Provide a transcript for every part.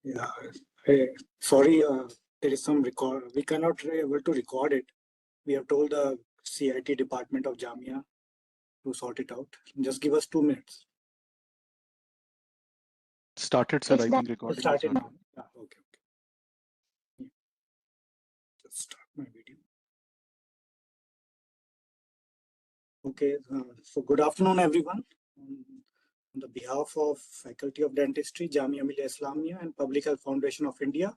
Yeah, hey, sorry, there is some record. We cannot able to record it. We have told the CIT department of Jamia to sort it out. Just give us 2 minutes. Started, sir. I think recording Started is now. Yeah, okay. Yeah. Just start my video. Okay, so good afternoon, everyone. On the behalf of Faculty of Dentistry, Jamia Millia Islamia and Public Health Foundation of India,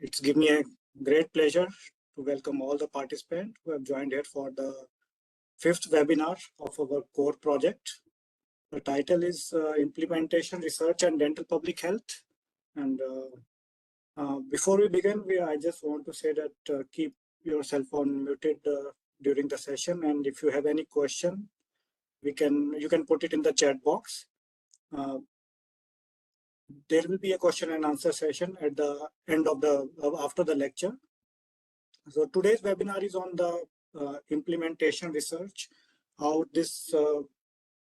it's given me a great pleasure to welcome all the participants who have joined here for the 5th webinar of our core project. The title is Implementation, Research and Dental Public Health. And before we begin, I just want to say that keep your cell phone muted during the session. And if you have any question, you can put it in the chat box. There will be a question and answer session at the end of after the lecture. So today's webinar is on the implementation research, how this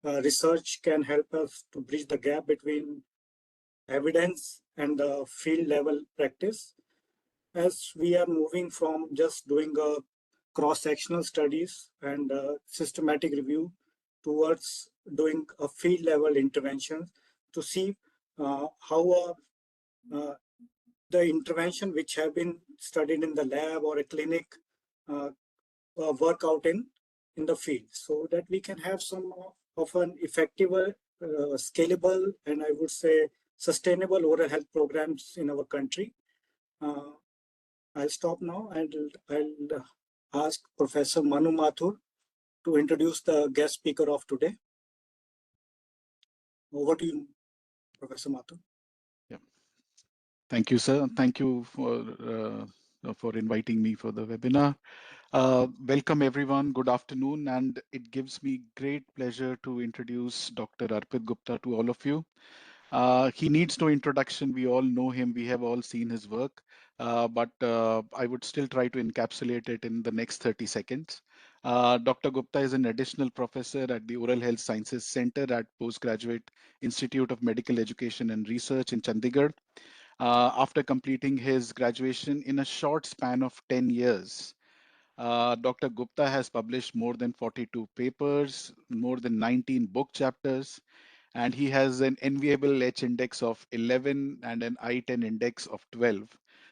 research can help us to bridge the gap between evidence and the field level practice, as we are moving from just doing a cross-sectional studies and systematic review towards doing a field level intervention to see how the intervention which have been studied in the lab or a clinic work out in the field, so that we can have some of an effective, scalable, and I would say sustainable oral health programs in our country. I'll stop now and I'll ask Professor Manu Mathur to introduce the guest speaker of today. Over to you, Professor Mathur. Yeah. Thank you, sir. Thank you for inviting me for the webinar. Welcome everyone, good afternoon, and it gives me great pleasure to introduce Dr. Arpit Gupta to all of you. He needs no introduction, we all know him, we have all seen his work, but I would still try to encapsulate it in the next 30 seconds. Dr. Gupta is an additional professor at the Oral Health Sciences Center at Postgraduate Institute of Medical Education and Research in Chandigarh. After completing his graduation in a short span of 10 years, Dr. Gupta has published more than 42 papers, more than 19 book chapters, and he has an enviable H index of 11 and an I-10 index of 12.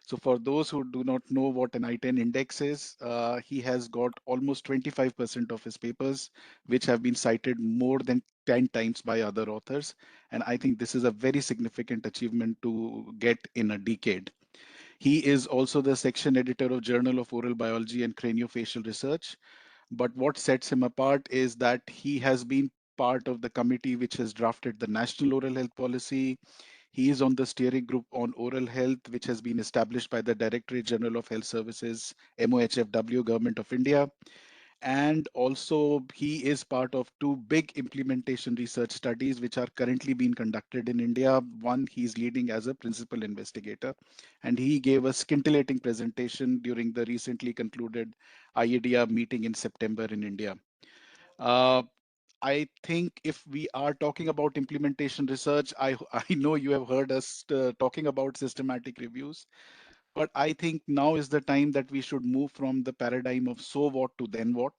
So for those who do not know what an I-10 index is, he has got almost 25% of his papers, which have been cited more than 10 times by other authors. And I think this is a very significant achievement to get in a decade. He is also the section editor of Journal of Oral Biology and Craniofacial Research. But what sets him apart is that he has been part of the committee which has drafted the National Oral Health Policy. He is on the steering group on oral health, which has been established by the Directorate General of Health Services, MOHFW, Government of India. And also he is part of two big implementation research studies which are currently being conducted in India. One he's leading as a principal investigator, and he gave a scintillating presentation during the recently concluded IADR meeting in September in India. I think if we are talking about implementation research, I know you have heard us talking about systematic reviews. But I think now is the time that we should move from the paradigm of so what to then what.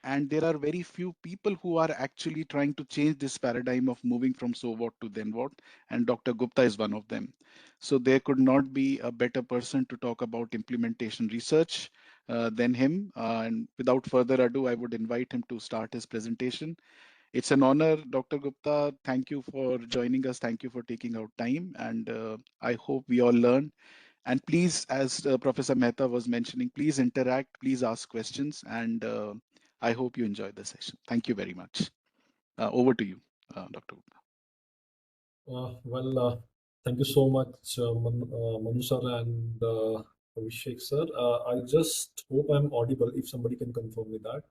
And there are very few people who are actually trying to change this paradigm of moving from so what to then what. And Dr. Gupta is one of them. So there could not be a better person to talk about implementation research than him. And without further ado, I would invite him to start his presentation. It's an honor, Dr. Gupta. Thank you for joining us. Thank you for taking out time. And I hope we all learn. And please, as Professor Mehta was mentioning, please interact, please ask questions, and I hope you enjoy the session. Thank you very much. Over to you, Dr. Gupta. Thank you so much, Manu sir and Abhishek sir. I just hope I'm audible, if somebody can confirm me that.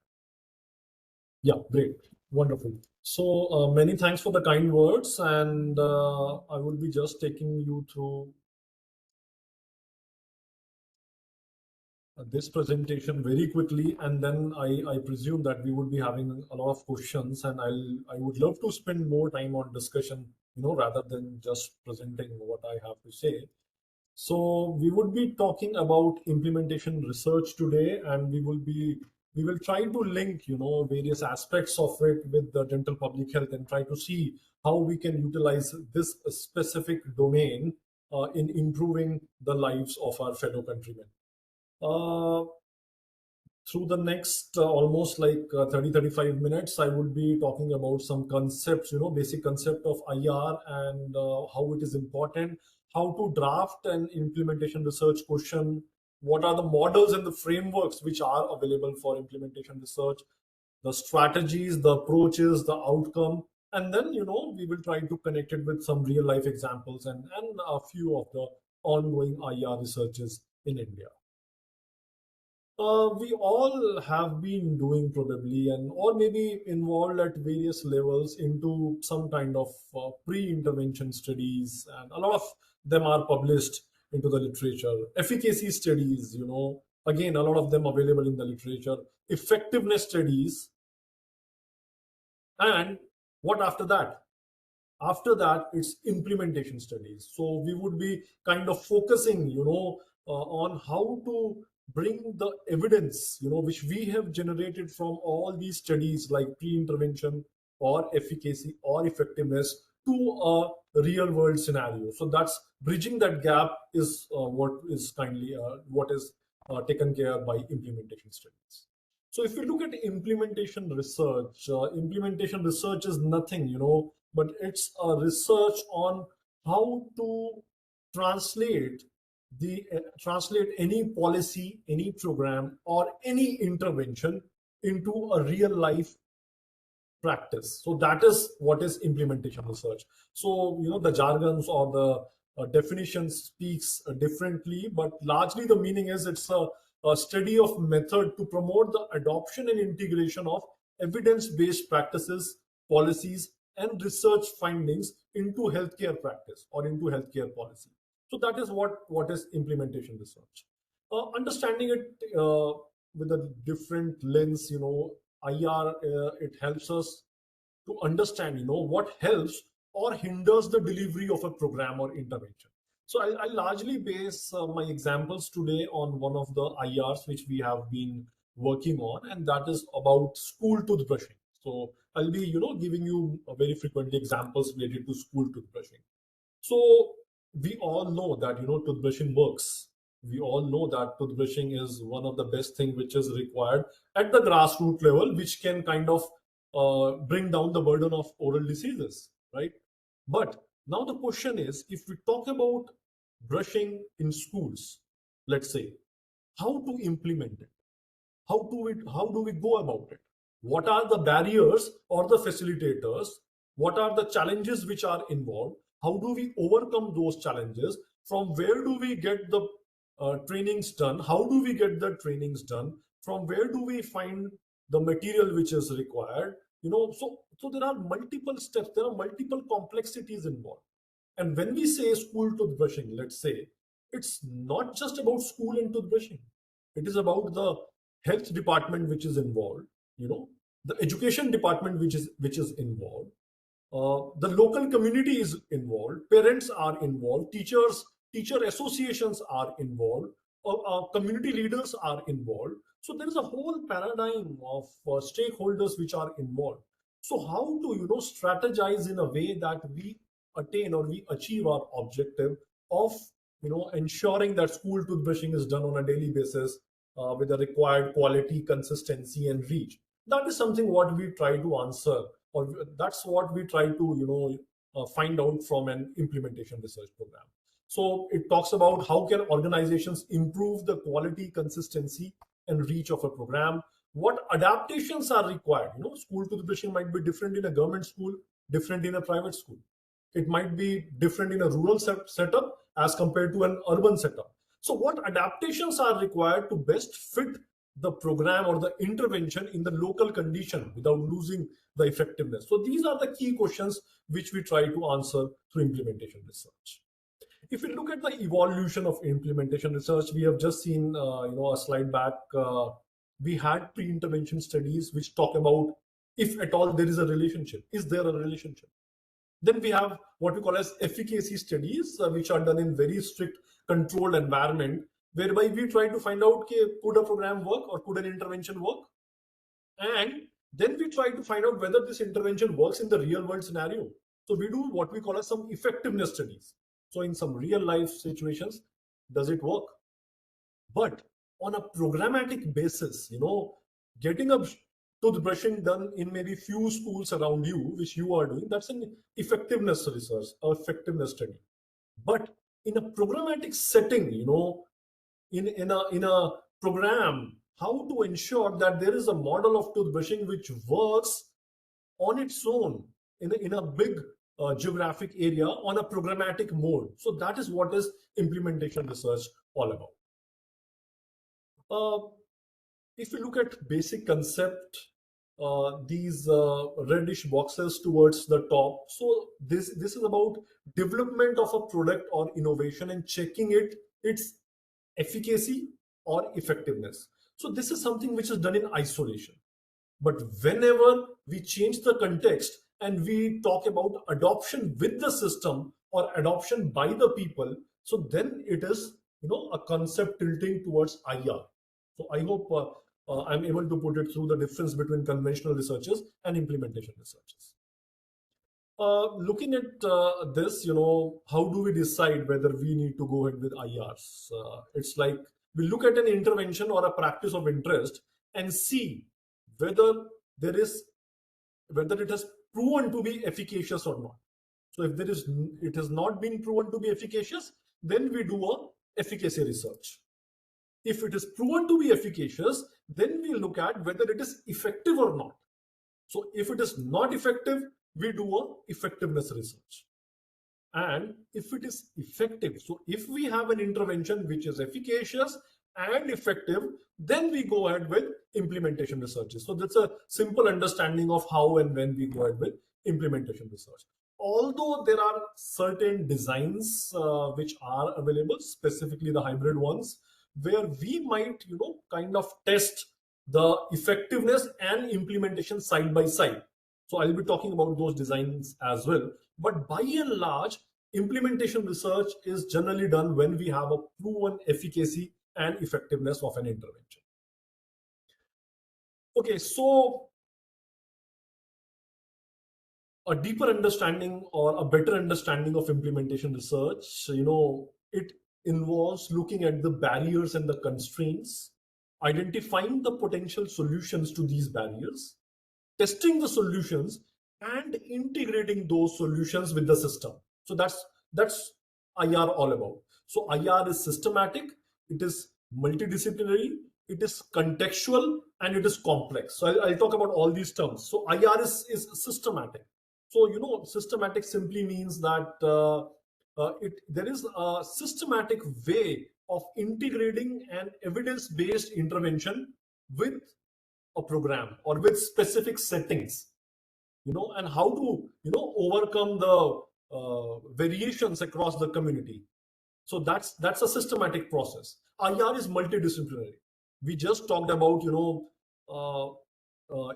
Yeah, great, wonderful. So many thanks for the kind words, and I will be just taking you through this presentation very quickly, and then I presume that we would be having a lot of questions, and I would love to spend more time on discussion, rather than just presenting what I have to say. So we would be talking about implementation research today, and we will try to link, various aspects of it with the dental public health and try to see how we can utilize this specific domain in improving the lives of our fellow countrymen. Through the next almost like 30-35 minutes, I would be talking about some concepts, basic concept of IR and how it is important, how to draft an implementation research question, what are the models and the frameworks which are available for implementation research, the strategies, the approaches, the outcome, and then, we will try to connect it with some real life examples and a few of the ongoing IR researches in India. We all have been doing probably or maybe involved at various levels into some kind of pre-intervention studies, and a lot of them are published into the literature. Efficacy studies, again, a lot of them available in the literature. Effectiveness studies. And what after that? After that, it's implementation studies. So we would be kind of focusing, on how to bring the evidence, which we have generated from all these studies like pre-intervention or efficacy or effectiveness to a real world scenario. So that's bridging that gap is what is taken care by implementation studies. So if we look at implementation research is nothing, but it's a research on how to translate any policy, any program, or any intervention into a real life practice. So that is what is implementation research. So, the jargons or the definition speaks differently, but largely the meaning is it's a study of method to promote the adoption and integration of evidence-based practices, policies, and research findings into healthcare practice or into healthcare policy. So that is what is implementation research. Understanding it with a different lens, IR, it helps us to understand, what helps or hinders the delivery of a program or intervention. So I largely base my examples today on one of the IRs which we have been working on, and that is about school toothbrushing. So I'll be, giving you very frequently examples related to school toothbrushing. So we all know that, toothbrushing works. We all know that toothbrushing is one of the best thing which is required at the grassroots level, which can kind of bring down the burden of oral diseases, right? But now the question is, if we talk about brushing in schools, let's say, how to implement it? How do we go about it? What are the barriers or the facilitators? What are the challenges which are involved? How do we overcome those challenges? From where do we get the trainings done? How do we get the trainings done? From where do we find the material which is required? So there are multiple steps, there are multiple complexities involved. And when we say school toothbrushing, let's say, it's not just about school and toothbrushing. It is about the health department which is involved, the education department which is involved, the local community is involved, parents are involved, teacher associations are involved, community leaders are involved. So there is a whole paradigm of stakeholders which are involved. So how to strategize in a way that we attain or we achieve our objective of ensuring that school toothbrushing is done on a daily basis with the required quality, consistency, and reach. That is something what we try to answer, or that's what we try to find out from an implementation research program. So it talks about how can organizations improve the quality, consistency, and reach of a program. What adaptations are required? School toothbrushing might be different in a government school, different in a private school. It might be different in a rural setup as compared to an urban setup. So what adaptations are required to best fit the program or the intervention in the local condition without losing the effectiveness? So these are the key questions which we try to answer through implementation research. if you look at the evolution of implementation research, we have just seen, a slide back. We had pre-intervention studies which talk about if at all there is a relationship. Is there a relationship? Then we have what we call as efficacy studies, which are done in very strict controlled environment, whereby we try to find out, could a program work or could an intervention work? And then we try to find out whether this intervention works in the real world scenario. So we do what we call as some effectiveness studies. So in some real life situations, does it work? But on a programmatic basis, getting a toothbrushing done in maybe few schools around you, which you are doing, that's an effectiveness research or effectiveness study. But in a programmatic setting, in a program, how to ensure that there is a model of toothbrushing which works on its own in a big geographic area on a programmatic mode. So that is what is implementation research all about. If you look at basic concept, these reddish boxes towards the top, so this is about development of a product or innovation and checking its efficacy or effectiveness. So this is something which is done in isolation. But whenever we change the context and we talk about adoption with the system or adoption by the people, so then it is a concept tilting towards IR. So I hope I'm able to put it through the difference between conventional researchers and implementation researchers. Looking at this, how do we decide whether we need to go ahead with IRs? It's like we look at an intervention or a practice of interest and see whether it has proven to be efficacious or not. So if it has not been proven to be efficacious, then we do a efficacy research. If it is proven to be efficacious, then we look at whether it is effective or not. So if it is not effective, we do a effectiveness research. And if it is effective, so if we have an intervention which is efficacious and effective, then we go ahead with implementation researches. So that's a simple understanding of how and when we go ahead with implementation research. Although there are certain designs which are available, specifically the hybrid ones, where we might, kind of test the effectiveness and implementation side by side. So I'll be talking about those designs as well. But by and large, implementation research is generally done when we have a proven efficacy and effectiveness of an intervention. Okay, so a deeper understanding or a better understanding of implementation research, it involves looking at the barriers and the constraints, identifying the potential solutions to these barriers, testing the solutions, and integrating those solutions with the system. So that's IR all about. So IR is systematic, it is multidisciplinary, it is contextual, and it is complex. So I'll talk about all these terms. So IR is systematic. So systematic simply means that there is a systematic way of integrating an evidence-based intervention with a program or with specific settings, and how to, overcome the variations across the community. So that's a systematic process. IR is multidisciplinary. We just talked about,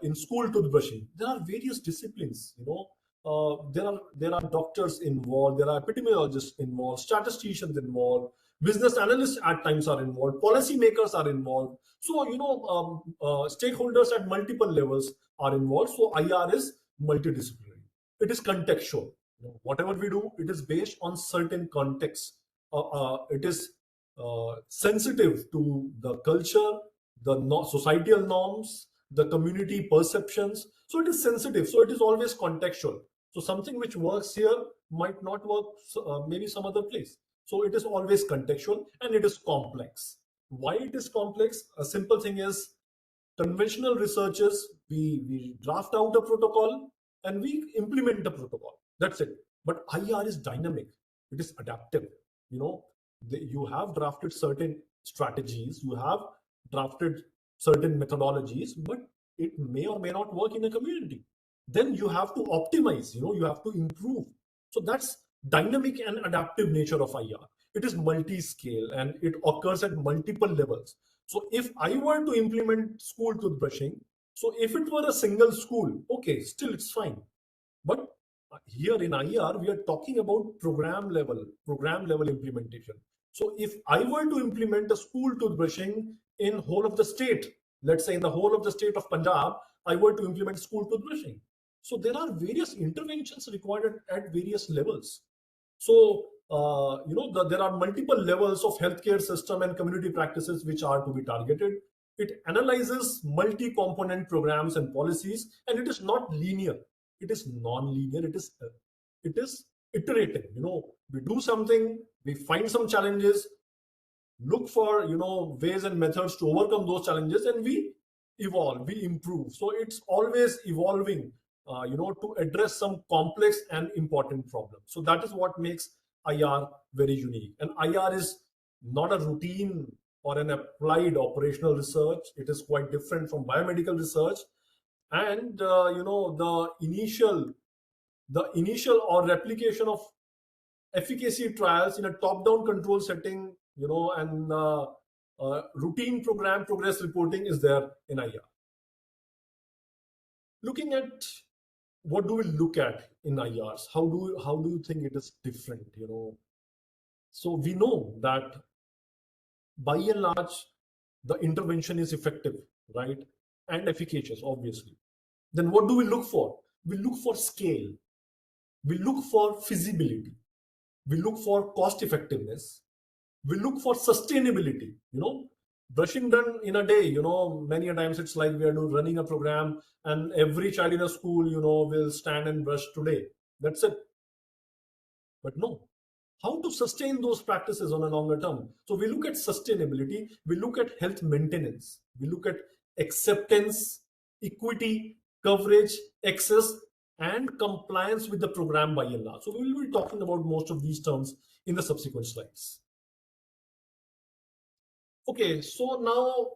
in school toothbrushing, there are various disciplines, there are doctors involved, there are epidemiologists involved, statisticians involved, business analysts at times are involved, policy makers are involved. So, stakeholders at multiple levels are involved. So IR is multidisciplinary. It is contextual. Whatever we do, it is based on certain context. It is sensitive to the culture, the societal norms, the community perceptions. So it is sensitive. So it is always contextual. So something which works here might not work maybe some other place. So it is always contextual and it is complex. Why it is complex? A simple thing is conventional researchers, we draft out a protocol and we implement the protocol. That's it. But IR is dynamic. It is adaptive. You have drafted certain strategies, you have drafted certain methodologies, but it may or may not work in a community. Then you have to optimize, you have to improve. So that's dynamic and adaptive nature of IR. It is multi-scale and it occurs at multiple levels. So if I were to implement school toothbrushing, so if it were a single school, okay, still it's fine. But here in IR, we are talking about program level implementation. So if I were to implement a school toothbrushing in whole of the state, let's say in the whole of the state of Punjab, I were to implement school toothbrushing. So there are various interventions required at various levels. So there are multiple levels of healthcare system and community practices which are to be targeted. It analyzes multi-component programs and policies, and it is not linear. It is non-linear. It is iterative. We do something, we find some challenges, look for ways and methods to overcome those challenges, and we evolve, we improve. So it's always evolving, to address some complex and important problems. So that is what makes IR very unique. And IR is not a routine or an applied operational research. It is quite different from biomedical research. And the initial or replication of efficacy trials in a top-down control setting, and routine program progress reporting is there in IR. Looking at what do we look at in IRs? How do you think it is different? So we know that by and large, the intervention is effective, right, and efficacious, obviously. Then what do we look for? We look for scale. We look for feasibility. We look for cost effectiveness. We look for sustainability. Brushing done in a day, many a times it's like we are running a program and every child in a school, will stand and brush today. That's it. But no, how to sustain those practices on a longer term? So we look at sustainability, we look at health maintenance, we look at acceptance, equity, coverage, access, and compliance with the program by and large. So we will be talking about most of these terms in the subsequent slides. Okay, so now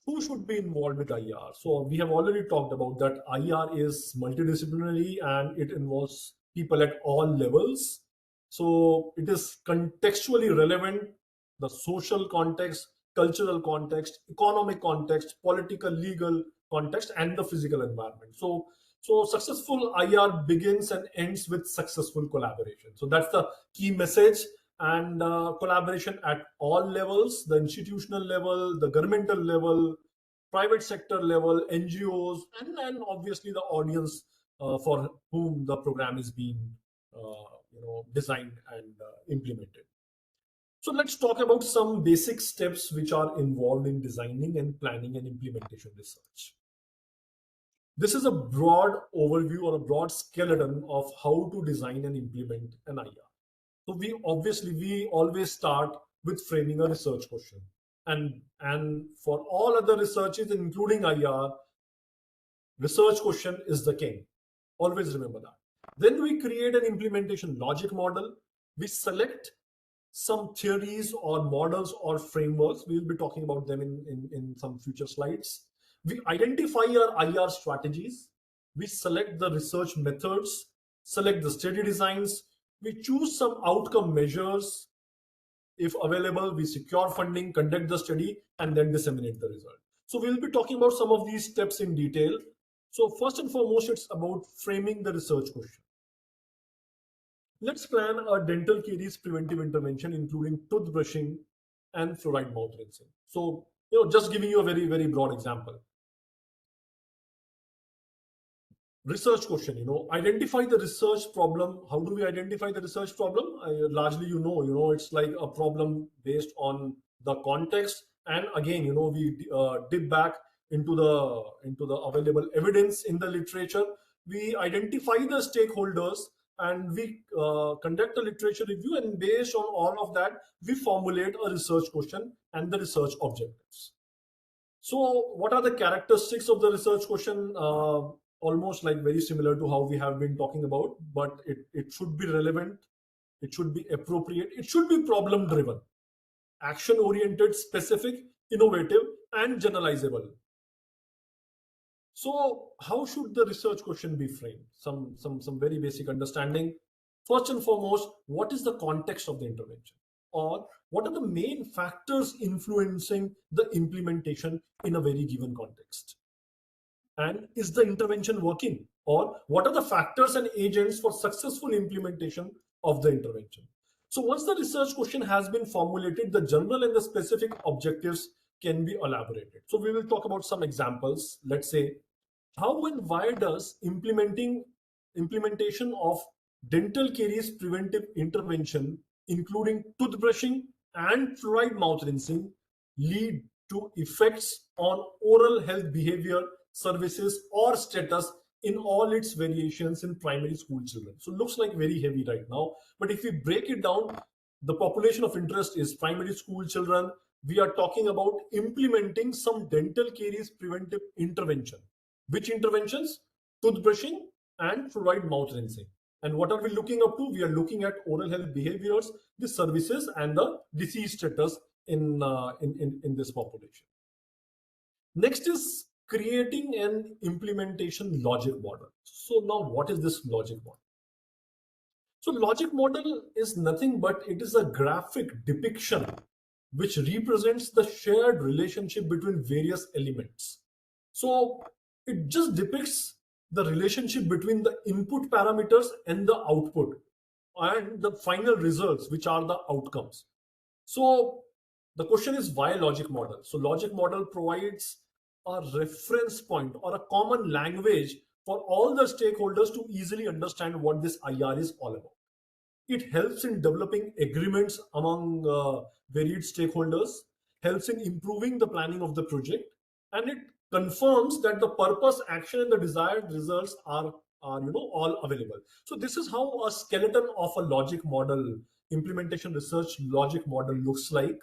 who should be involved with IR? So we have already talked about that IR is multidisciplinary and it involves people at all levels. So it is contextually relevant, the social context, cultural context, economic context, political, legal context, and the physical environment. So successful IR begins and ends with successful collaboration. So that's the key message. And collaboration at all levels, the institutional level, the governmental level, private sector level, NGOs, and obviously the audience for whom the program is being designed and implemented. So let's talk about some basic steps which are involved in designing and planning and implementation research. This is a broad overview or a broad skeleton of how to design and implement an IR. So we always start with framing a research question. And for all other researches, including IR, research question is the king. Always remember that. Then we create an implementation logic model. We select some theories or models or frameworks. We will be talking about them in some future slides. We identify our IR strategies. We select the research methods, select the study designs. We choose some outcome measures. If available, we secure funding, conduct the study, and then disseminate the result. So we'll be talking about some of these steps in detail. So first and foremost, it's about framing the research question. Let's plan a dental caries preventive intervention, including toothbrushing and fluoride mouth rinsing. So, just giving you a very, very broad example. Research question, identify the research problem. How do we identify the research problem? Largely, it's like a problem based on the context. And again, we dip back into the available evidence in the literature. We identify the stakeholders and we conduct a literature review. And based on all of that, we formulate a research question and the research objectives. So what are the characteristics of the research question? Almost like very similar to how we have been talking about, but it should be relevant, it should be appropriate, it should be problem driven, action oriented, specific, innovative, and generalizable. So how should the research question be framed? Some very basic understanding. First and foremost, what is the context of the intervention? Or what are the main factors influencing the implementation in a very given context? And is the intervention working? Or what are the factors and agents for successful implementation of the intervention? So once the research question has been formulated, the general and the specific objectives can be elaborated. So we will talk about some examples. Let's say, how and why does implementation of dental caries preventive intervention, including toothbrushing and fluoride mouth rinsing, lead to effects on oral health behavior, services, or status in all its variations in primary school children? So looks like very heavy right now, but if we break it down, the population of interest is primary school children. We are talking about implementing some dental caries preventive intervention. Which interventions? Toothbrushing and fluoride mouth rinsing. And what are we looking up to? We are looking at oral health behaviors, the services, and the disease status in this population. Next is creating an implementation logic model. So now what is this logic model? So logic model is nothing but it is a graphic depiction which represents the shared relationship between various elements. So it just depicts the relationship between the input parameters and the output and the final results, which are the outcomes. So the question is, why logic model? So logic model provides a reference point or a common language for all the stakeholders to easily understand what this IR is all about. It helps in developing agreements among varied stakeholders, helps in improving the planning of the project, and it confirms that the purpose, action, and the desired results are all available. So this is how a skeleton of a logic model, implementation research logic model looks like.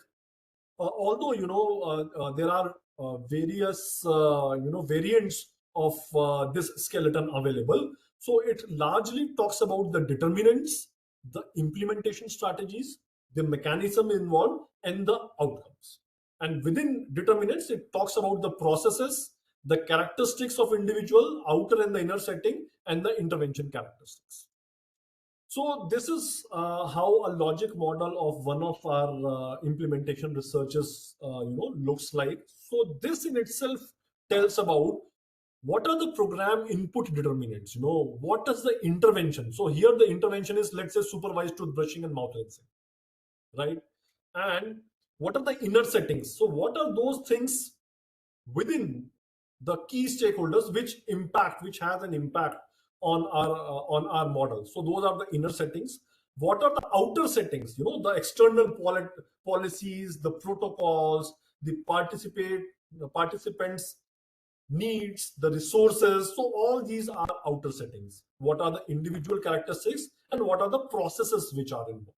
Although there are various variants of this skeleton available, so it largely talks about the determinants, the implementation strategies, the mechanism involved, and the outcomes. And within determinants, it talks about the processes, the characteristics of individual outer and the inner setting, and the intervention characteristics. So this is how a logic model of one of our implementation researches looks like. So this in itself tells about what are the program input determinants. What is the intervention? So here the intervention is, let's say, supervised toothbrushing and mouth rinsing, right? And what are the inner settings? So what are those things within the key stakeholders which has an impact on our model? So those are the inner settings. What are the outer settings? The external policies, the protocols, the participants needs, the resources. So all these are outer settings. What are the individual characteristics and what are the processes which are involved?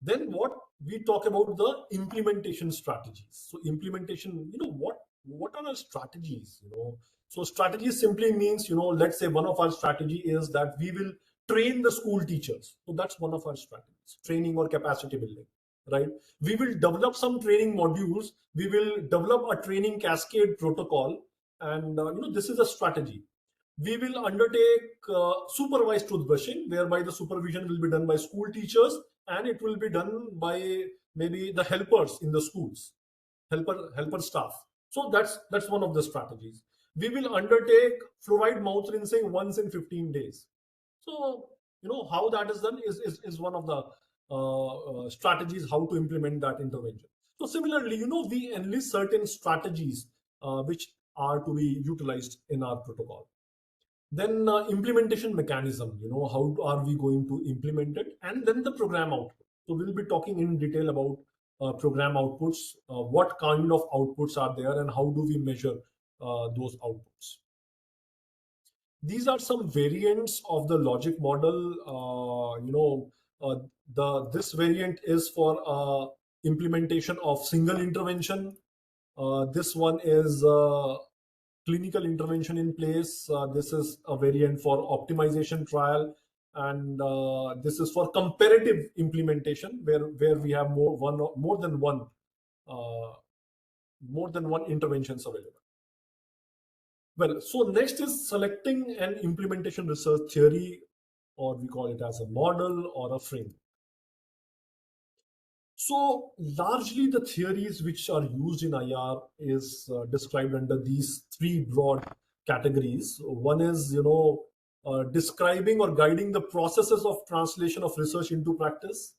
Then what we talk about the implementation strategies. So implementation, what are our strategies? So strategies simply means, let's say one of our strategy is that we will train the school teachers. So that's one of our strategies, training or capacity building, right? We will develop some training modules. We will develop a training cascade protocol. And this is a strategy. We will undertake supervised toothbrushing, whereby the supervision will be done by school teachers and it will be done by maybe the helpers in the schools, helper staff. So that's one of the strategies. We will undertake fluoride mouth rinsing once in 15 days. So how that is done is one of the strategies how to implement that intervention. So similarly, we enlist certain strategies which are to be utilized in our protocol. Then implementation mechanism, how are we going to implement it? And then the program output. So we'll be talking in detail about program outputs, what kind of outputs are there and how do we measure those outputs. These are some variants of the logic model. This variant is for implementation of single intervention. This one is clinical intervention in place. This is a variant for optimization trial, and this is for comparative implementation where we have more than one interventions available. Well, so next is selecting an implementation research theory or we call it as a model or a framework. So largely the theories which are used in IR is described under these three broad categories. One is, describing or guiding the processes of translation of research into practice,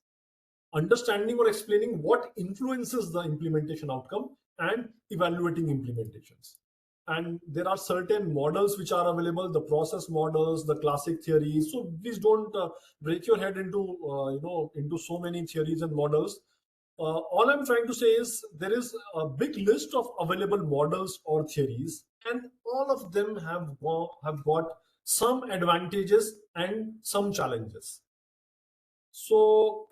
understanding or explaining what influences the implementation outcome, and evaluating implementations. And there are certain models which are available, the process models, the classic theories. So please don't break your head into so many theories and models. All I'm trying to say is there is a big list of available models or theories, and all of them have got some advantages and some challenges. So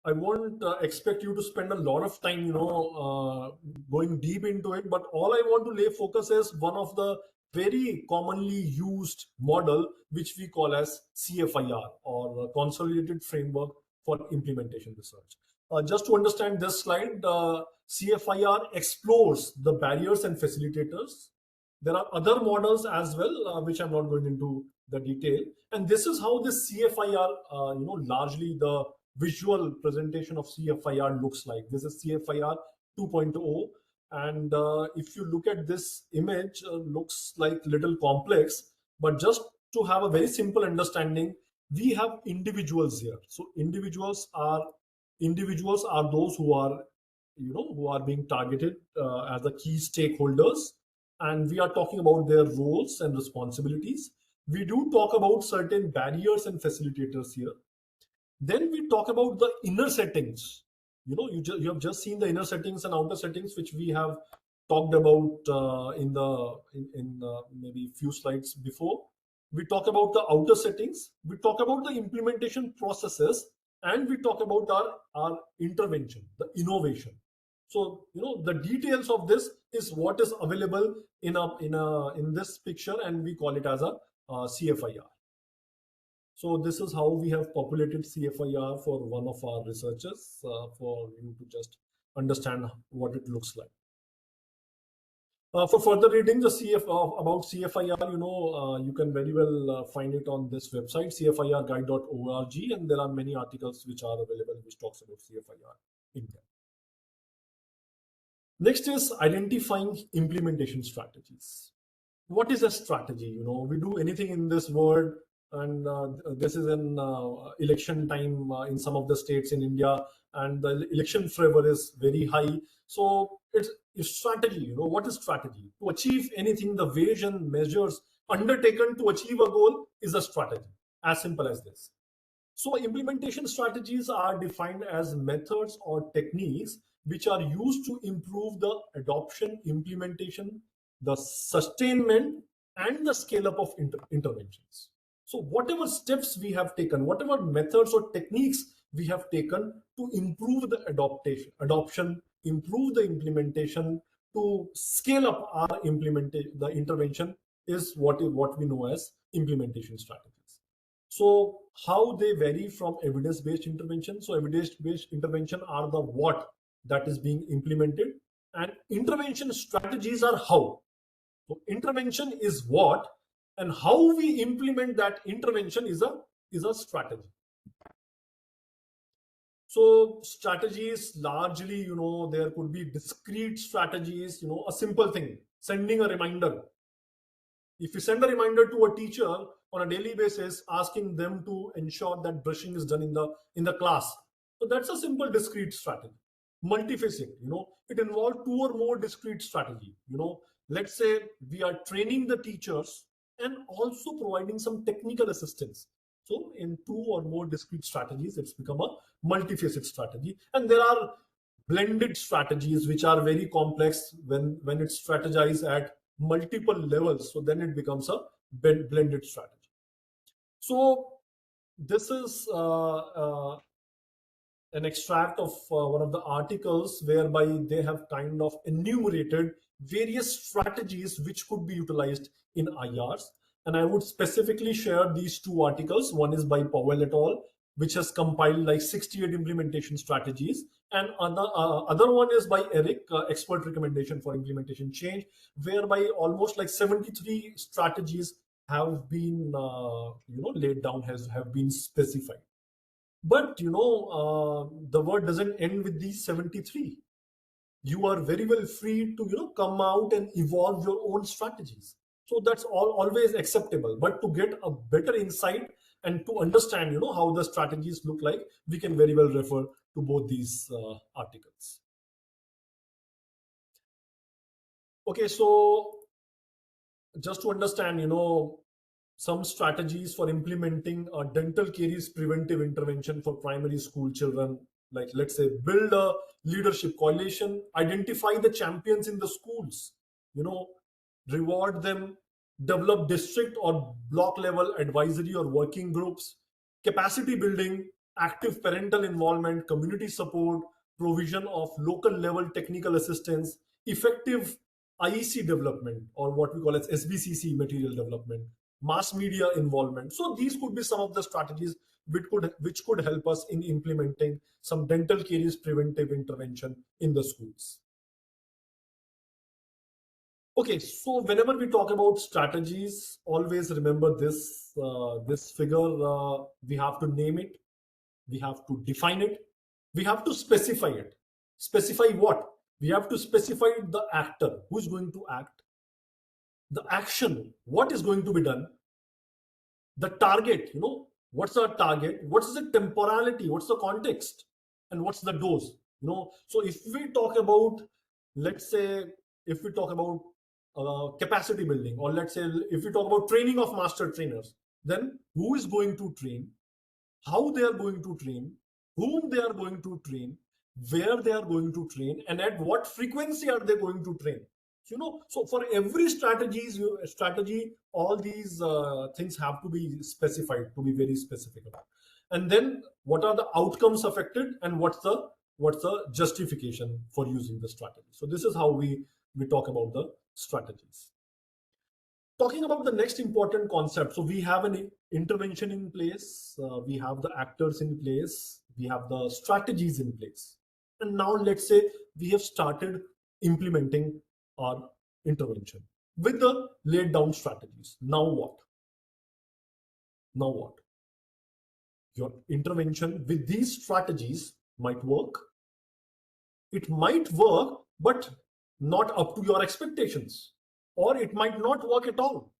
I won't expect you to spend a lot of time, going deep into it. But all I want to lay focus is one of the very commonly used model, which we call as CFIR, or Consolidated Framework for Implementation Research. Just to understand this slide, CFIR explores the barriers and facilitators. There are other models as well, which I'm not going into the detail. And this is how this CFIR, largely the visual presentation of CFIR looks like. This is CFIR 2.0. And if you look at this image, looks like little complex, but just to have a very simple understanding, we have individuals here. So individuals are those who are being targeted as the key stakeholders, and we are talking about their roles and responsibilities. We do talk about certain barriers and facilitators here. Then we talk about the inner settings. You have just seen the inner settings and outer settings, which we have talked about in maybe few slides before. We talk about the outer settings. We talk about the implementation processes, and we talk about our intervention, the innovation. So the details of this is what is available in this picture, and we call it as a CFIR. So this is how we have populated CFIR for one of our researchers, for you to just understand what it looks like. For further reading about CFIR, you can very well find it on this website, cfirguide.org, and there are many articles which are available which talks about CFIR in depth. Next is identifying implementation strategies. What is a strategy? We do anything in this world, and this is an election time in some of the states in India, and the election fervor is very high. So it's strategy. What is strategy? To achieve anything, the ways and measures undertaken to achieve a goal is a strategy. As simple as this. So implementation strategies are defined as methods or techniques which are used to improve the adoption, implementation, the sustainment, and the scale up of interventions. So whatever steps we have taken, whatever methods or techniques we have taken to improve the adoption, improve the implementation, to scale up our the intervention is what we know as implementation strategies. So how they vary from evidence-based intervention? So evidence-based intervention are the what that is being implemented, and intervention strategies are how. So intervention is what, and how we implement that intervention is a strategy. So strategies largely, there could be discrete strategies, a simple thing, sending a reminder. If you send a reminder to a teacher on a daily basis, asking them to ensure that brushing is done in the class, so that's a simple discrete strategy. Multifaceted, it involves two or more discrete strategy. Let's say we are training the teachers and also providing some technical assistance. So in two or more discrete strategies, it's become a multifaceted strategy. And there are blended strategies which are very complex when it's strategized at multiple levels. So then it becomes a blended strategy. So this is an extract of one of the articles whereby they have kind of enumerated various strategies which could be utilized in IRs. And I would specifically share these two articles. One is by Powell et al., which has compiled like 68 implementation strategies. And other one is by Eric, Expert Recommendation for Implementation Change, whereby almost like 73 strategies have been laid down, have been specified. But the word doesn't end with these 73. You are very well free to come out and evolve your own strategies. So that's always acceptable. But to get a better insight and to understand how the strategies look like, we can very well refer to both these articles. Okay, so just to understand some strategies for implementing a dental caries preventive intervention for primary school children, like let's say build a leadership coalition, identify the champions in the schools, reward them, develop district or block level advisory or working groups, capacity building, active parental involvement, community support, provision of local level technical assistance, effective IEC development, or what we call as SBCC material development, mass media involvement. So these could be some of the strategies which could help us in implementing some dental caries preventive intervention in the schools. Okay, so whenever we talk about strategies, always remember this this figure. We have to name it, we have to define it, we have to specify it. Specify what? We have to specify the actor, who is going to act, the action, what is going to be done, the target, what's the target, what's the temporality, what's the context, and what's the dose. So if we talk about, let's say, if we talk about capacity building, or let's say if we talk about training of master trainers, then who is going to train, how they are going to train, whom they are going to train, where they are going to train, and at what frequency are they going to train. So for every strategy, all these things have to be specified, to be very specific about. And then what are the outcomes affected, and what's the justification for using the strategy. So this is how we talk about the strategies. Talking about the next important concept, so we have an intervention in place, we have the actors in place, we have the strategies in place, and now let's say we have started implementing our intervention with the laid down strategies. Now what? Your intervention with these strategies might work. It might work, but not up to your expectations, or it might not work at all.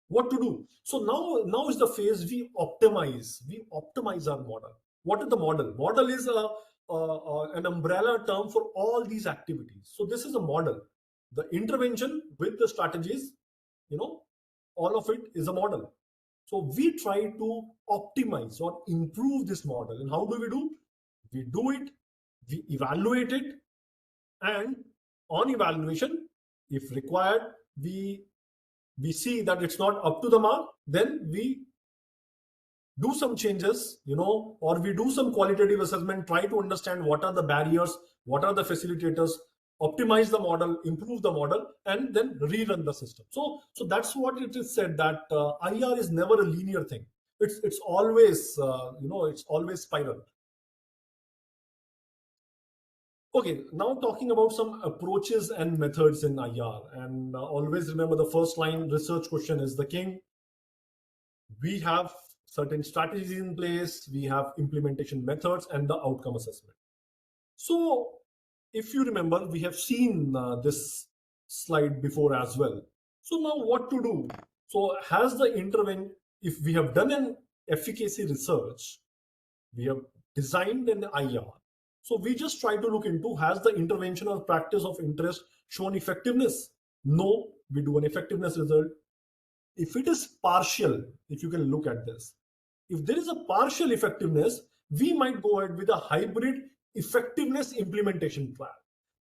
What to do? So now is the phase we optimize our model. What is the model? Model is an umbrella term for all these activities. So this is a model. The intervention with the strategies, all of it is a model. So we try to optimize or improve this model. And how do? We do it, we evaluate it, and on evaluation, if required, we see that it's not up to the mark, then we do some changes, or we do some qualitative assessment, try to understand what are the barriers, what are the facilitators, optimize the model, improve the model, and then rerun the system. So that's what it is said, that IR is never a linear thing. It's always, it's always spiral. Okay, now talking about some approaches and methods in IR, and always remember the first line, research question is the king. We have certain strategies in place, we have implementation methods and the outcome assessment. So if you remember, we have seen this slide before as well. So now what to do? So has the intervention, if we have done an efficacy research, we have designed an IR. So we just try to look into, has the intervention or practice of interest shown effectiveness? No, we do an effectiveness result. If it is partial, if you can look at this, if there is a partial effectiveness, we might go ahead with a hybrid effectiveness implementation trial.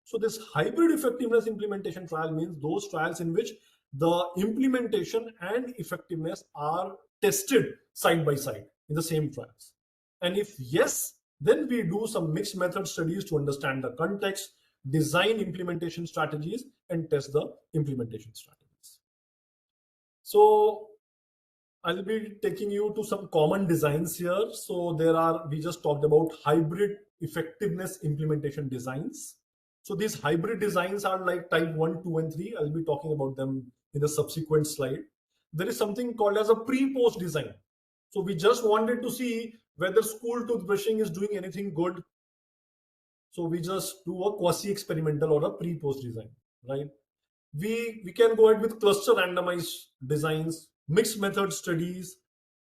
So this hybrid effectiveness implementation trial means those trials in which the implementation and effectiveness are tested side by side in the same trials. And if yes, then we do some mixed method studies to understand the context, design implementation strategies, and test the implementation strategies. So I'll be taking you to some common designs here. So we just talked about hybrid effectiveness implementation designs. So these hybrid designs are like type 1, 2, and 3. I'll be talking about them in the subsequent slide. there is something called as a pre-post design. So we just wanted to see whether school toothbrushing is doing anything good. So we just do a quasi-experimental or a pre-post design, right? We can go ahead with cluster randomized designs, mixed method studies,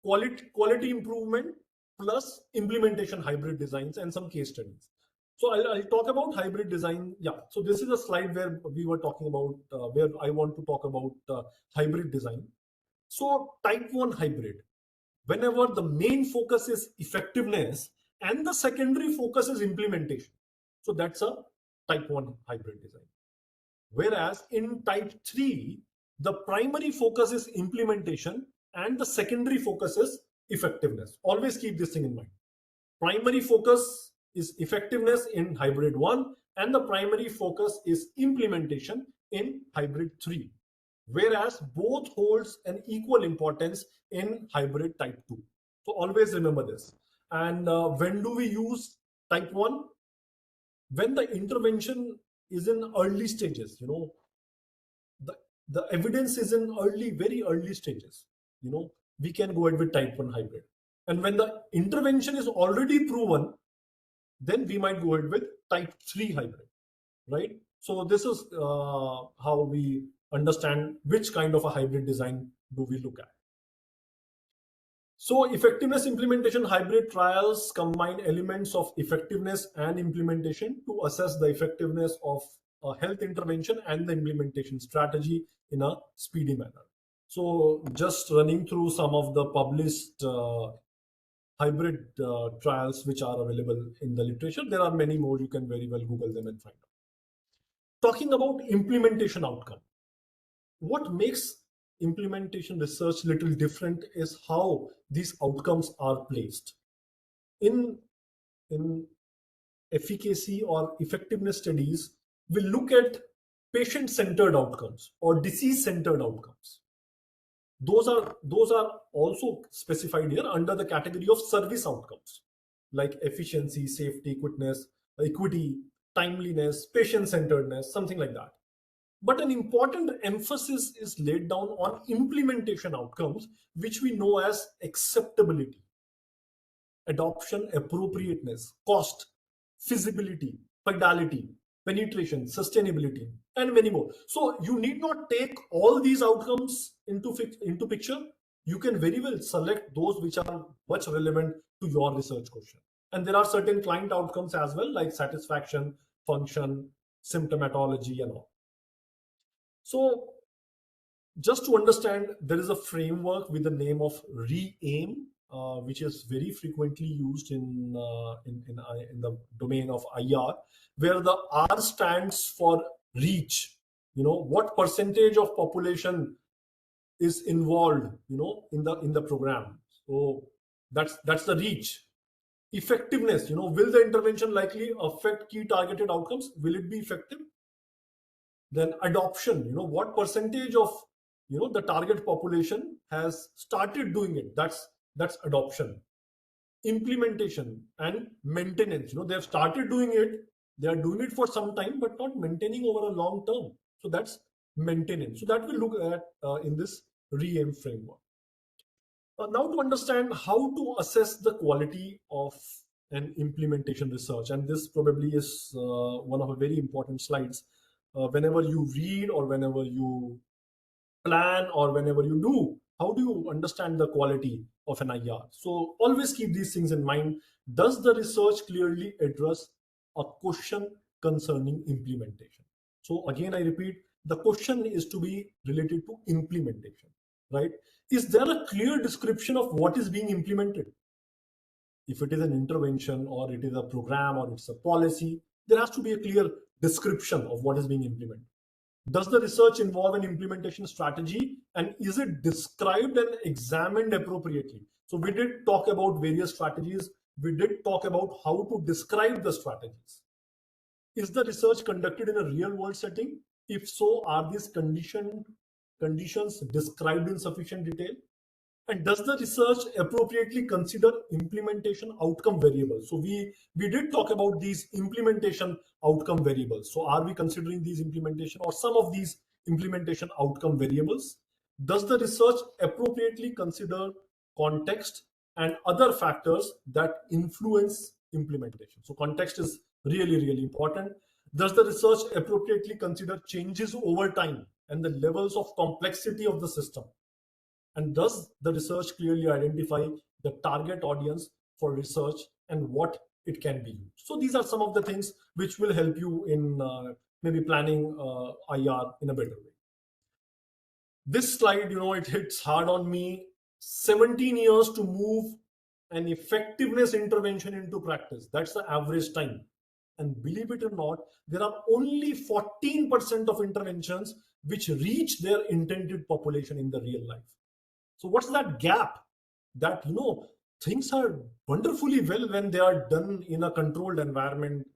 quality improvement, plus implementation hybrid designs, and some case studies. So I'll talk about hybrid design. Yeah. So this is a slide where we were talking about where I want to talk about hybrid design. So type 1 hybrid, whenever the main focus is effectiveness and the secondary focus is implementation. So that's a type 1 hybrid design. Whereas in type 3, the primary focus is implementation and the secondary focus is effectiveness. Always keep this thing in mind. Primary focus is effectiveness in hybrid 1 and the primary focus is implementation in hybrid 3. Whereas both holds an equal importance in hybrid type 2. So always remember this. And when do we use type 1? When the intervention is in early stages, the evidence is in very early stages, we can go ahead with type 1 hybrid. And when the intervention is already proven, then we might go ahead with type 3 hybrid, right? So this is how we understand which kind of a hybrid design do we look at. So effectiveness implementation hybrid trials combine elements of effectiveness and implementation to assess the effectiveness of a health intervention and the implementation strategy in a speedy manner. So just running through some of the published hybrid trials which are available in the literature. There are many more. You can very well Google them and find out. Talking about implementation outcome. What makes implementation research little different is how these outcomes are placed. In efficacy or effectiveness studies, we look at patient-centered outcomes or disease-centered outcomes. Those are also specified here under the category of service outcomes, like efficiency, safety, equity, timeliness, patient-centeredness, something like that. But an important emphasis is laid down on implementation outcomes, which we know as acceptability, adoption, appropriateness, cost, feasibility, fidelity, penetration, sustainability, and many more. So you need not take all these outcomes into picture. You can very well select those which are much relevant to your research question. And there are certain client outcomes as well, like satisfaction, function, symptomatology, and all. So just to understand, there is a framework with the name of RE-AIM, which is very frequently used in the domain of IR, where the R stands for reach. What percentage of population is involved, in the program. So that's the reach. Effectiveness, will the intervention likely affect key targeted outcomes? Will it be effective? Then adoption, what percentage of the target population has started doing it? That's adoption. Implementation and maintenance, they have started doing it, they are doing it for some time but not maintaining over a long term. So that's maintenance. So that we'll look at in this RE-AIM framework. Now to understand how to assess the quality of an implementation research, and this probably is one of the very important slides. Whenever you read or whenever you plan or whenever you do, how do you understand the quality of an IR? So always keep these things in mind. Does the research clearly address a question concerning implementation? So again, I repeat, the question is to be related to implementation, right? Is there a clear description of what is being implemented? If it is an intervention or it is a program or it's a policy, there has to be a clear description of what is being implemented. Does the research involve an implementation strategy, and is it described and examined appropriately? So we did talk about various strategies. We did talk about how to describe the strategies. Is the research conducted in a real world setting? If so, are these conditions described in sufficient detail? And does the research appropriately consider implementation outcome variables? So we did talk about these implementation outcome variables. So are we considering these implementation or some of these implementation outcome variables? Does the research appropriately consider context and other factors that influence implementation? So context is really, really important. Does the research appropriately consider changes over time and the levels of complexity of the system? And does the research clearly identify the target audience for research and what it can be used? So these are some of the things which will help you in maybe planning IR in a better way. This slide, it hits hard on me. 17 years to move an effectiveness intervention into practice. That's the average time. And believe it or not, there are only 14% of interventions which reach their intended population in the real life. So what's that gap? That, things are wonderfully well when they are done in a controlled environment.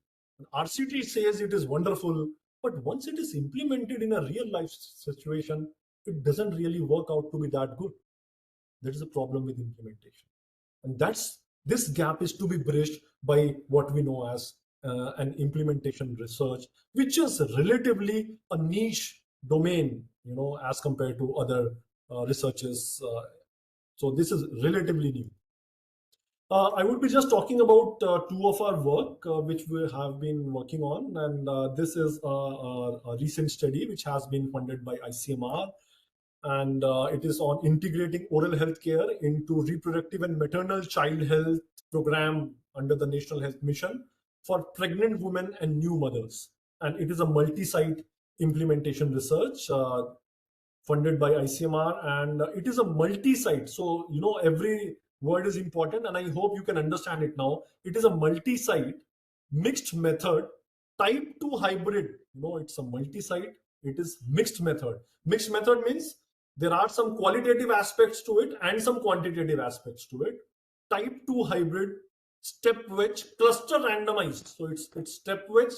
RCT says it is wonderful, but once it is implemented in a real life situation, it doesn't really work out to be that good. That is a problem with implementation. And this gap is to be bridged by what we know as an implementation research, which is relatively a niche domain, as compared to other researches. So this is relatively new. I would be just talking about two of our work which we have been working on, and this is a recent study which has been funded by ICMR, and it is on integrating oral health care into reproductive and maternal child health program under the National Health Mission for pregnant women and new mothers. And it is a multi-site implementation research funded by ICMR, and it is a multi-site. So, every word is important, and I hope you can understand it now. It is a multi-site, mixed method, type 2 hybrid. It's a multi-site, it is mixed method. Mixed method means there are some qualitative aspects to it and some quantitative aspects to it. Type 2 hybrid, step wedge, cluster randomized. So it's step wedge,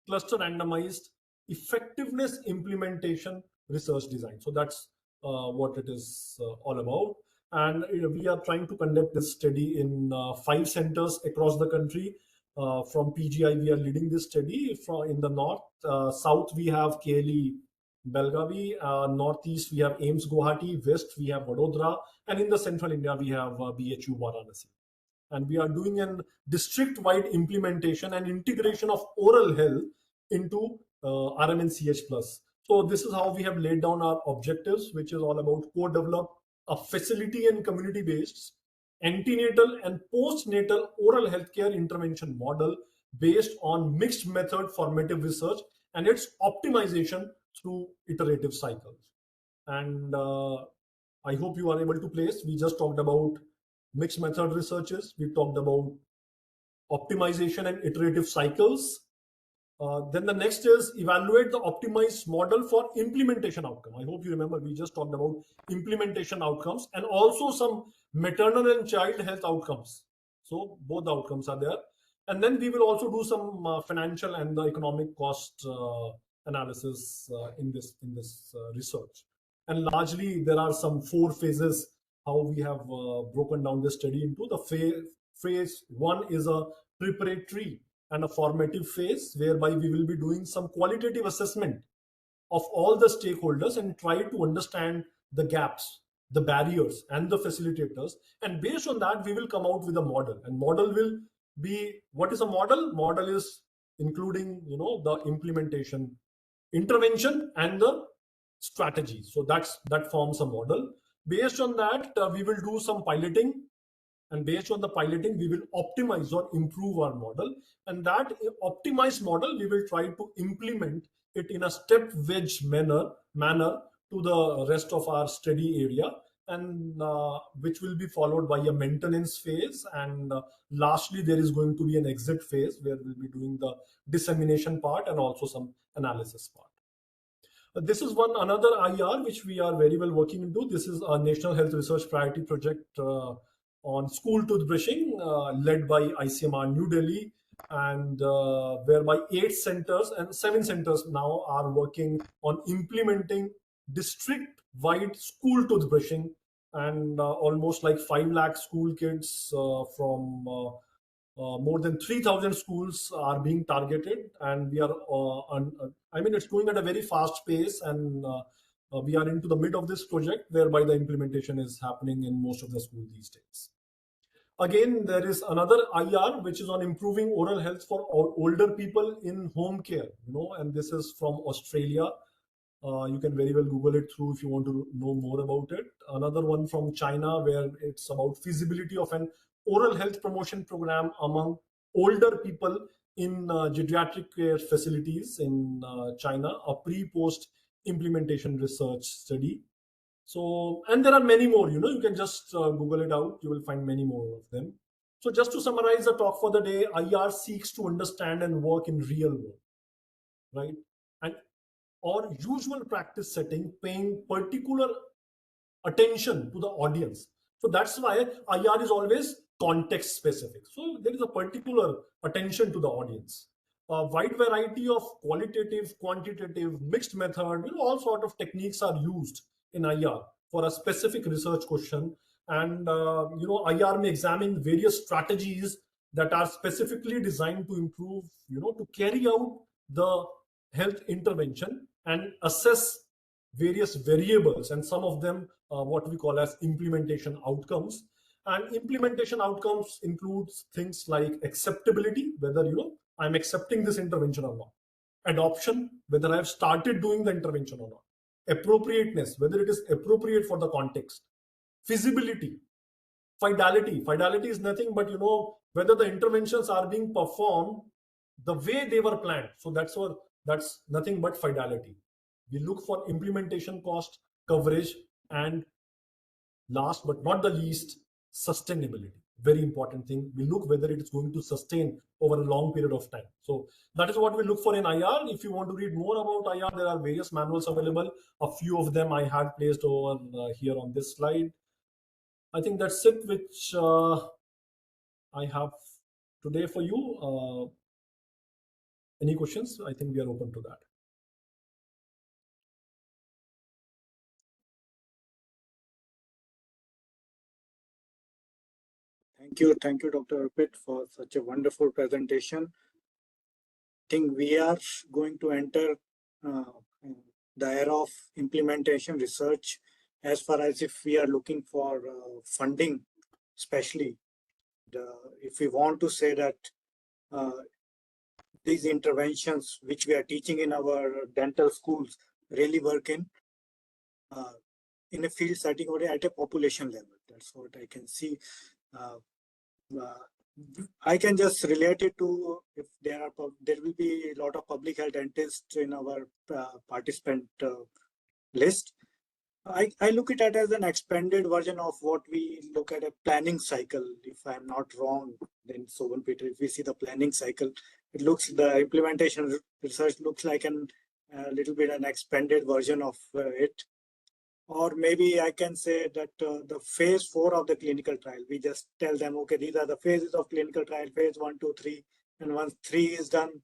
cluster randomized, effectiveness implementation research design. So that's what it is all about. And we are trying to conduct this study in 5 centers across the country. From PGI, we are leading this study. In the north, south, we have KLE Belgavi, northeast, we have AIIMS Guwahati, west, we have Vadodara, and in the central India, we have BHU Varanasi. And we are doing a district-wide implementation and integration of oral health into RMNCH+. So this is how we have laid down our objectives, which is all about co-develop a facility and community-based antenatal and postnatal oral healthcare intervention model based on mixed method formative research and its optimization through iterative cycles. And I hope you are able to place. We just talked about mixed method researches. We talked about optimization and iterative cycles. Then the next is evaluate the optimized model for implementation outcome. I hope you remember we just talked about implementation outcomes and also some maternal and child health outcomes. So both the outcomes are there. And then we will also do some financial and the economic cost analysis in this research. And largely there are some 4 phases how we have broken down this study into. The phase 1 is a preparatory and a formative phase whereby we will be doing some qualitative assessment of all the stakeholders and try to understand the gaps, the barriers, and the facilitators. And based on that, we will come out with a model. And model will be, what is a model? Model is including, the implementation, intervention, and the strategy. So that forms a model. Based on that, we will do some piloting. And based on the piloting, we will optimize or improve our model. And that optimized model, we will try to implement it in a step wedge manner to the rest of our study area, and which will be followed by a maintenance phase. And lastly, there is going to be an exit phase where we'll be doing the dissemination part and also some analysis part. This is another IR which we are very well working into. This is a National Health Research Priority Project on school toothbrushing, led by ICMR New Delhi, and whereby 8 centers and 7 centers now are working on implementing district-wide school toothbrushing, and almost like 5 lakh school kids from more than 3,000 schools are being targeted, and we are it's going at a very fast pace, and we are into the mid of this project, whereby the implementation is happening in most of the schools these days. Again, there is another IR which is on improving oral health for older people in home care, and this is from Australia. You can very well Google it through if you want to know more about it. Another one from China, where it's about feasibility of an oral health promotion program among older people in geriatric care facilities in China, a pre-post implementation research study. So, and there are many more, you can just Google it out. You will find many more of them. So just to summarize the talk for the day, IR seeks to understand and work in real world, right? And or usual practice setting, paying particular attention to the audience. So that's why IR is always context specific. So there is a particular attention to the audience. A wide variety of qualitative, quantitative, mixed method, all sort of techniques are used in IR for a specific research question. And IR may examine various strategies that are specifically designed to improve, to carry out the health intervention and assess various variables, and some of them what we call as implementation outcomes. And implementation outcomes includes things like acceptability, whether I'm accepting this intervention or not; adoption, whether I've started doing the intervention or not; appropriateness, whether it is appropriate for the context; feasibility; fidelity is nothing but whether the interventions are being performed the way they were planned. So that's nothing but fidelity. We look for implementation cost, coverage, and last but not the least, sustainability. Very important thing. We look whether it is going to sustain over a long period of time. So that is what we look for in IR. If you want to read more about IR, there are various manuals available. A few of them I had placed over here on this slide. I think that's it, which I have today for you. Any questions? I think we are open to that. Thank you, Dr. Arpit, for such a wonderful presentation. I think we are going to enter the era of implementation research, as far as if we are looking for funding, especially if we want to say that these interventions which we are teaching in our dental schools really work in a field setting or at a population level. That's what I can see. I can just relate it to if there will be a lot of public health dentists in our participant list. I look at it as an expanded version of what we look at a planning cycle. If I'm not wrong, then Sovan Peter, if we see the planning cycle, the implementation research looks like a little bit an expanded version of it. Or maybe I can say that the phase 4 of the clinical trial, we just tell them, okay, these are the phases of clinical trial, phase 1, 2, 3. And once 3 is done,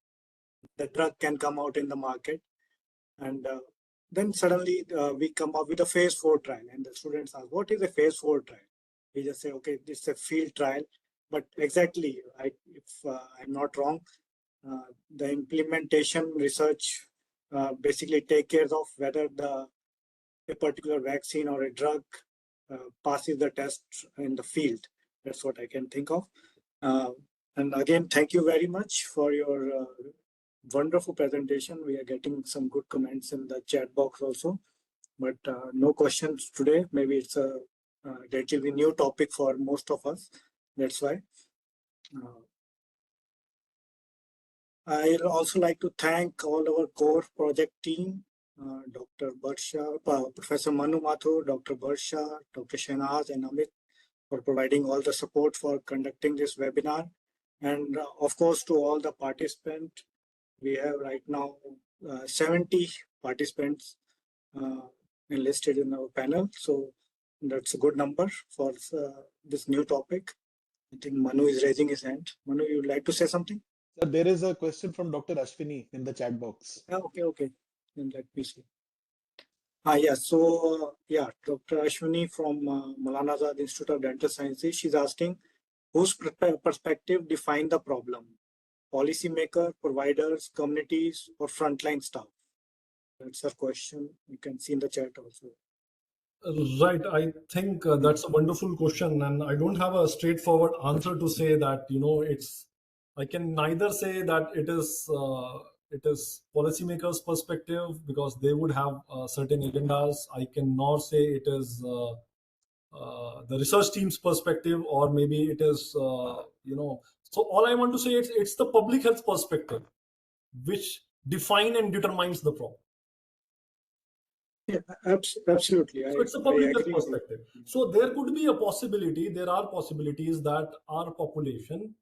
the drug can come out in the market. And then suddenly we come up with a phase 4 trial. And the students ask, what is a phase 4 trial? We just say, okay, it's a field trial. But exactly, if I'm not wrong, the implementation research basically take care of whether a particular vaccine or a drug passes the test in the field. That's what I can think of. And again, thank you very much for your wonderful presentation. We are getting some good comments in the chat box also, but no questions today. Maybe it's a relatively new topic for most of us. That's why. I'd also like to thank all our core project team, Dr. Barsha, Professor Manu Mathur, Dr. Barsha, Dr. Shehnaz, and Amit for providing all the support for conducting this webinar. And of course, to all the participants, we have right now 70 participants enlisted in our panel. So that's a good number for this new topic. I think Manu is raising his hand. Manu, you would like to say something? Sir, there is a question from Dr. Ashwini in the chat box. Okay. Then let me see. Yes. So, Dr. Ashwini from Maulana Azad Institute of Dental Sciences, she's asking, whose perspective define the problem? Policymaker, providers, communities, or frontline staff? That's a question. You can see in the chat also. Right. I think that's a wonderful question, and I don't have a straightforward answer to say that, I can neither say that it is policymakers' perspective because they would have certain agendas. I can nor say it is the research team's perspective, or maybe it is, So all I want to say is it's the public health perspective which define and determines the problem. Yeah, absolutely. So it's a I public health agree. perspective. So there could be a possibility, there are possibilities that our population,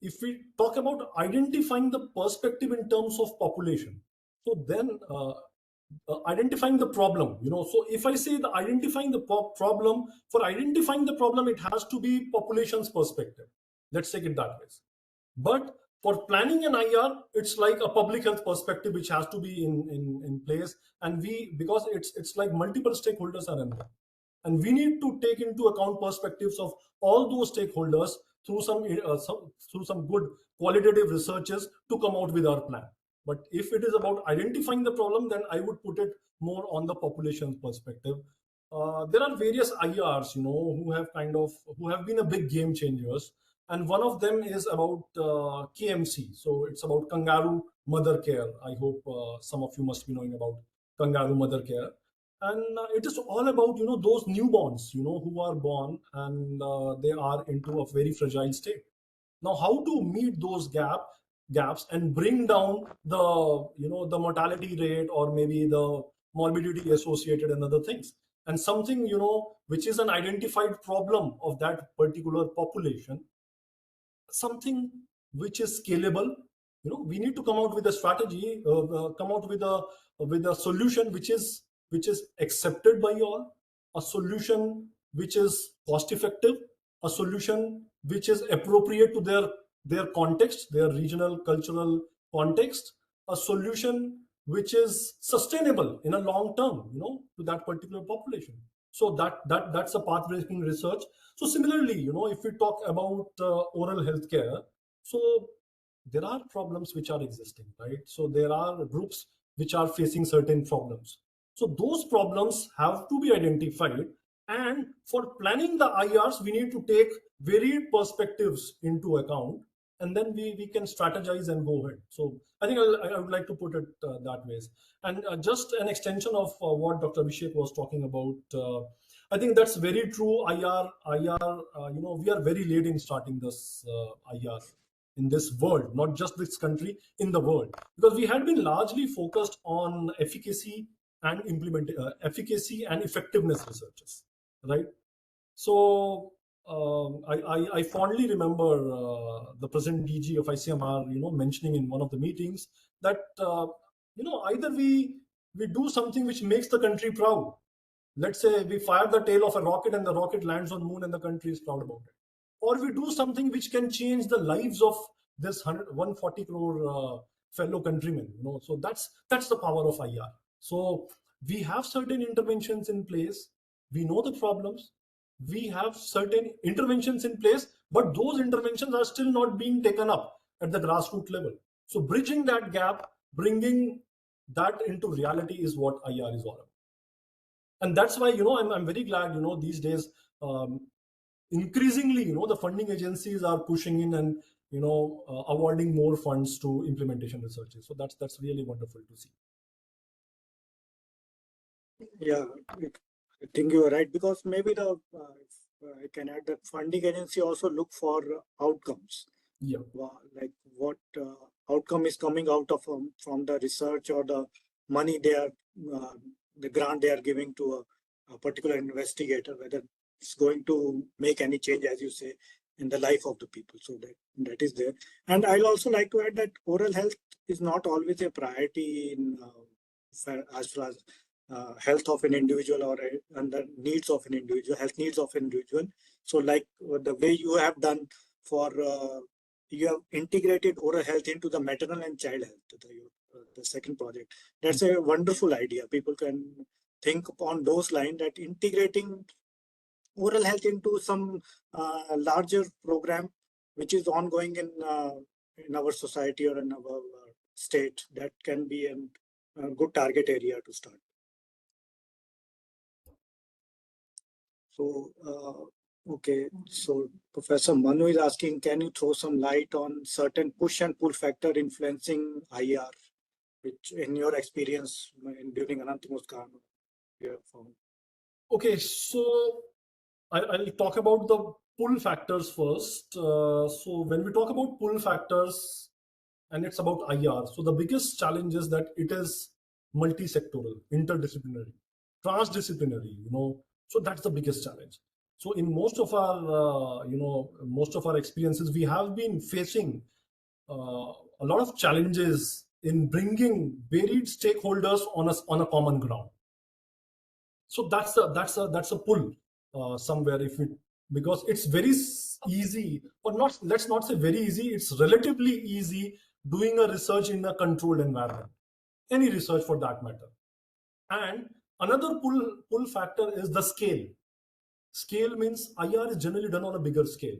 if we talk about identifying the perspective in terms of population, so then identifying the problem, so if I say the identifying the problem, for identifying the problem, it has to be population's perspective. Let's take it that way. But for planning an IR, it's like a public health perspective which has to be in place, and because it's like multiple stakeholders are involved, and we need to take into account perspectives of all those stakeholders through some good qualitative researches to come out with our plan. But if it is about identifying the problem, then I would put it more on the population perspective. There are various IRs, who have been a big game changers, and one of them is about KMC. So it's about Kangaroo Mother Care. I hope some of you must be knowing about Kangaroo Mother Care, and it is all about those newborns who are born, and they are into a very fragile state. Now, how to meet those gaps and bring down the mortality rate, or maybe the morbidity associated and other things, and something which is an identified problem of that particular population, something which is scalable. We need to come out with a strategy, come out with a solution which is accepted by all, a solution which is cost effective, a solution which is appropriate to their context, their regional cultural context, a solution which is sustainable in a long term, to that particular population. So that's a path-breaking research. So similarly, if we talk about oral health care, so there are problems which are existing, right? So there are groups which are facing certain problems. So those problems have to be identified, and for planning the IRs, we need to take varied perspectives into account, and then we can strategize and go ahead. So I think I would like to put it that way. And just an extension of what Dr. Abhishek was talking about, I think that's very true. IR, we are very late in starting this IR in this world, not just this country, in the world, because we had been largely focused on efficacy and efficacy and effectiveness researches, right? So I fondly remember the present DG of ICMR, mentioning in one of the meetings that either we do something which makes the country proud. Let's say we fire the tail of a rocket and the rocket lands on moon and the country is proud about it. Or we do something which can change the lives of this 140 crore fellow countrymen. So that's the power of IR. So we have certain interventions in place. We know the problems. We have certain interventions in place, but those interventions are still not being taken up at the grassroots level. So bridging that gap, bringing that into reality is what IR is all about. And that's why, I'm very glad, these days, increasingly, the funding agencies are pushing in and, awarding more funds to implementation researches. So that's really wonderful to see. Yeah, I think you are right, because maybe I can add that funding agency also look for outcomes. Yeah. Like what outcome is coming out of from the research, or the money they are, the grant they are giving to a particular investigator, whether it's going to make any change, as you say, in the life of the people. So that is there. And I'll also like to add that oral health is not always a priority in as far as health of an individual, or and the needs of an individual, health needs of an individual. So like the way you have done for you have integrated oral health into the maternal and child health, the second project. That's a wonderful idea. People can think upon those lines, that integrating oral health into some larger program which is ongoing in our society or in our state, that can be a good target area to start. So, okay, so Professor Manu is asking, can you throw some light on certain push and pull factor influencing IR, which in your experience during Anant Muskan you have found? Okay, so I'll talk about the pull factors first. So when we talk about pull factors and it's about IR, so the biggest challenge is that it is multi-sectoral, interdisciplinary, transdisciplinary, so that's the biggest challenge. So in most of our experiences, we have been facing a lot of challenges in bringing varied stakeholders on a common ground. So that's a pull somewhere, because it's very easy, or not, let's not say very easy, it's relatively easy doing a research in a controlled environment, any research for that matter. And another pull factor is the scale. Scale means IR is generally done on a bigger scale.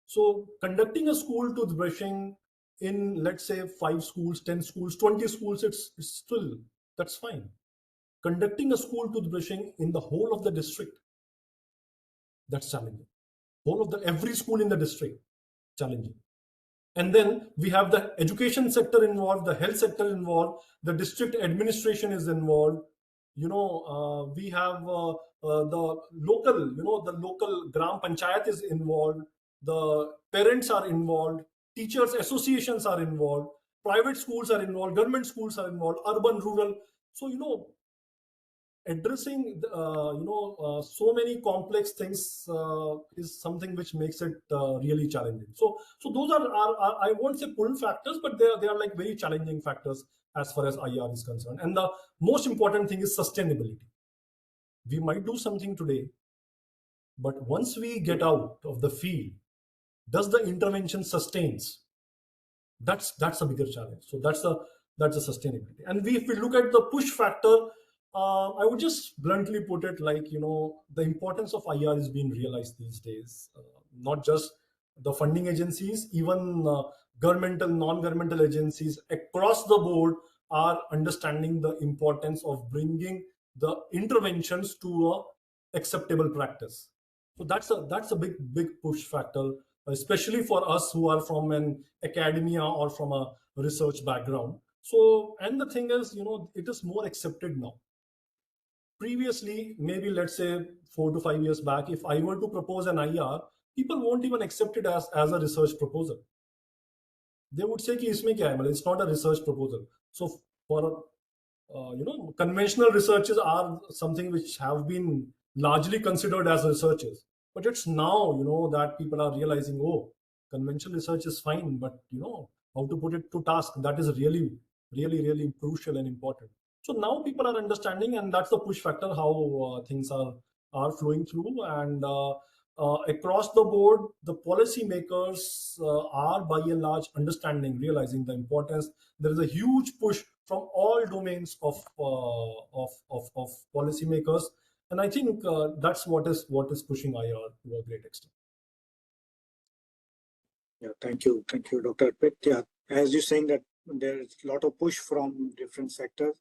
So conducting a school toothbrushing in, let's say, 5 schools, 10 schools, 20 schools, it's still, that's fine. Conducting a school toothbrushing in the whole of the district, that's challenging. Every school in the district, challenging. And then we have the education sector involved, the health sector involved, the district administration is involved. We have the local Gram Panchayat is involved, the parents are involved, teachers associations are involved, private schools are involved, government schools are involved, urban, rural. So, addressing so many complex things is something which makes it really challenging. So those are I won't say pull factors, but they are like very challenging factors as far as IR is concerned. And the most important thing is sustainability. We might do something today, but once we get out of the field, does the intervention sustains? That's a bigger challenge. So that's the sustainability. And if we look at the push factor, I would just bluntly put it like, the importance of IR is being realized these days. Not just the funding agencies, even governmental, non-governmental agencies across the board are understanding the importance of bringing the interventions to a acceptable practice. So that's a big push factor, especially for us who are from an academia or from a research background. So, and the thing is, it is more accepted now. Previously, maybe let's say 4 to 5 years back, if I were to propose an IR, people won't even accept it as a research proposal. They would say ki isme kya hai? It's not a research proposal. So for conventional researches are something which have been largely considered as researches, but it's now that people are realizing, oh, conventional research is fine, but how to put it to task, that is really crucial and important. So now people are understanding, and that's the push factor, how things are flowing through. And across the board, the policymakers are by and large understanding, realizing the importance. There is a huge push from all domains of policymakers, and I think that's what is pushing IR to a great extent. Yeah, thank you, Dr. Arpit. Yeah, as you're saying that there is a lot of push from different sectors.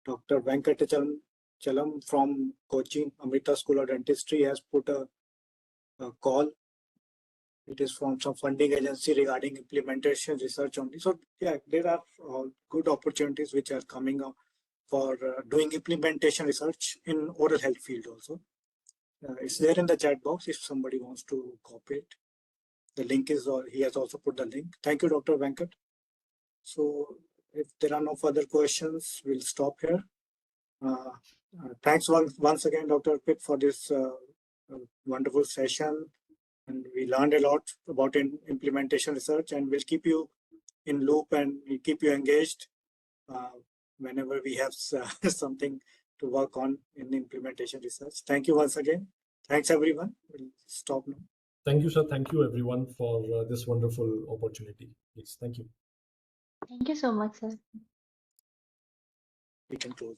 Dr. Venkatachalam from Cochin Amrita School of Dentistry has put a call. It is from some funding agency regarding implementation research only. So yeah, there are good opportunities which are coming up for doing implementation research in oral health field also. It's there in the chat box if somebody wants to copy it. The link is, or he has also put the link. Thank you, Dr. Venkat. So if there are no further questions, we'll stop here. Thanks once again, Dr. Arpit, for this wonderful session. And we learned a lot about implementation research, and we'll keep you in loop and we'll keep you engaged whenever we have something to work on in implementation research. Thank you once again. Thanks, everyone. We'll stop now. Thank you, sir. Thank you, everyone, for this wonderful opportunity. Yes, thank you. Thank you so much, sir. We can close.